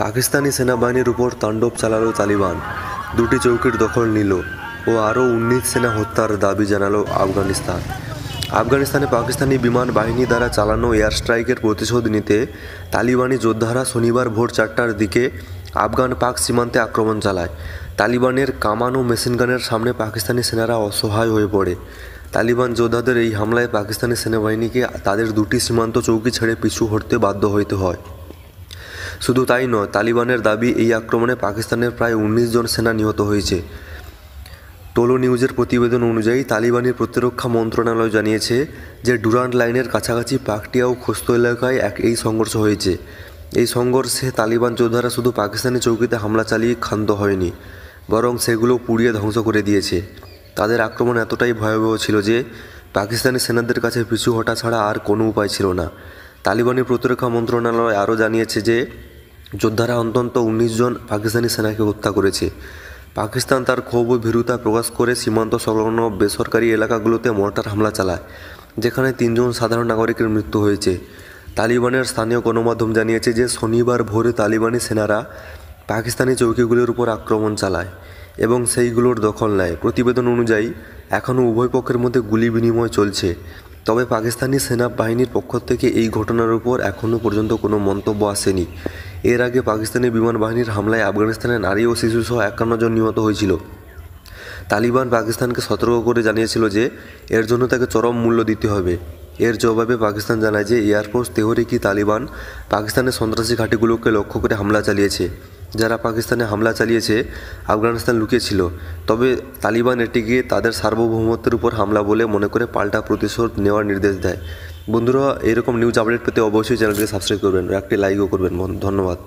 পাকিস্তানি সেনাবাহিনীর উপর তাণ্ডব চালালো তালিবান, দুটি চৌকির দখল নিল ও আরও 19 সেনা হত্যার দাবি জানালো আফগানিস্তান। আফগানিস্তানে পাকিস্তানি বিমান বাহিনী দ্বারা চালানো এয়ার স্ট্রাইকের প্রতিশোধ নিতে তালিবানি যোদ্ধারা শনিবার ভোর 4টার দিকে আফগান পাক সীমান্তে আক্রমণ চালায়। তালিবানের কামান ও মেশিনগানের সামনে পাকিস্তানি সেনারা অসহায় হয়ে পড়ে। তালিবান যোদ্ধাদের এই হামলায় পাকিস্তানি সেনাবাহিনীকে তাদের দুটি সীমান্ত চৌকি ছেড়ে পিছু হটতে বাধ্য হতে হয়। শুধু তাই নয়, তালিবানের দাবি এই আক্রমণে পাকিস্তানের প্রায় 19 জন সেনা নিহত হয়েছে। টোলো নিউজের প্রতিবেদন অনুযায়ী তালিবানের প্রতিরক্ষা মন্ত্রণালয় জানিয়েছে যে ডুরান্ড লাইনের কাছাকাছি পাকটিয়া ও খোস্ত এলাকায় এই সংঘর্ষ হয়েছে। এই সংঘর্ষে তালিবান যোদ্ধারা শুধু পাকিস্তানি চৌকিতে হামলা চালিয়ে ক্ষান্ত হয়নি, বরং সেগুলো পুড়িয়ে ধ্বংস করে দিয়েছে। তাদের আক্রমণ এতটাই ভয়াবহ ছিল যে পাকিস্তানি সেনাদের কাছে পিছু হটা ছাড়া আর কোনো উপায় ছিল না। তালিবানের প্রতিরক্ষা মন্ত্রণালয় আরও জানিয়েছে যে যোদ্ধারা অন্তত 19 জন পাকিস্তানি সেনাকে হত্যা করেছে। পাকিস্তান তার ক্ষোভ ও ভীরুতা প্রকাশ করে সীমান্ত সংলগ্ন বেসরকারি এলাকাগুলোতে মর্টার হামলা চালায়, যেখানে 3 জন সাধারণ নাগরিকের মৃত্যু হয়েছে। তালিবানের স্থানীয় গণমাধ্যম জানিয়েছে যে শনিবার ভোরে তালিবানি সেনারা পাকিস্তানি চৌকিগুলোর উপর আক্রমণ চালায় এবং সেইগুলোর দখল নেয়। প্রতিবেদন অনুযায়ী এখনও উভয় পক্ষের মধ্যে গুলি বিনিময় চলছে, তবে পাকিস্তানি সেনাবাহিনীর পক্ষ থেকে এই ঘটনার উপর এখনও পর্যন্ত কোনো মন্তব্য আসেনি। এর আগে পাকিস্তানি বিমান বাহিনীর হামলায় আফগানিস্তানের নারী ও শিশুসহ 51 জন নিহত হয়েছিল। তালিবান পাকিস্তানকে সতর্ক করে জানিয়েছিল যে এর জন্য তাকে চরম মূল্য দিতে হবে। এর জবাবে পাকিস্তান জানায় যে এয়ারফোর্স তেহরিকি তালিবান পাকিস্তানের সন্ত্রাসী ঘাঁটিগুলোকে লক্ষ্য করে হামলা চালিয়েছে। যারা পাকিস্তানে হামলা চালিয়েছে আফগানিস্তান লুকিয়েছিল, তবে তালিবান এটিকে তাদের সার্বভৌমত্বের উপর হামলা বলে মনে করে পাল্টা প্রতিশোধ নেওয়ার নির্দেশ দেয়। বন্ধুরা, এরকম নিউজ আপডেট পেতে অবশ্যই চ্যানেলটিকে সাবস্ক্রাইব করবেন, একটি লাইকও করবেন। ধন্যবাদ।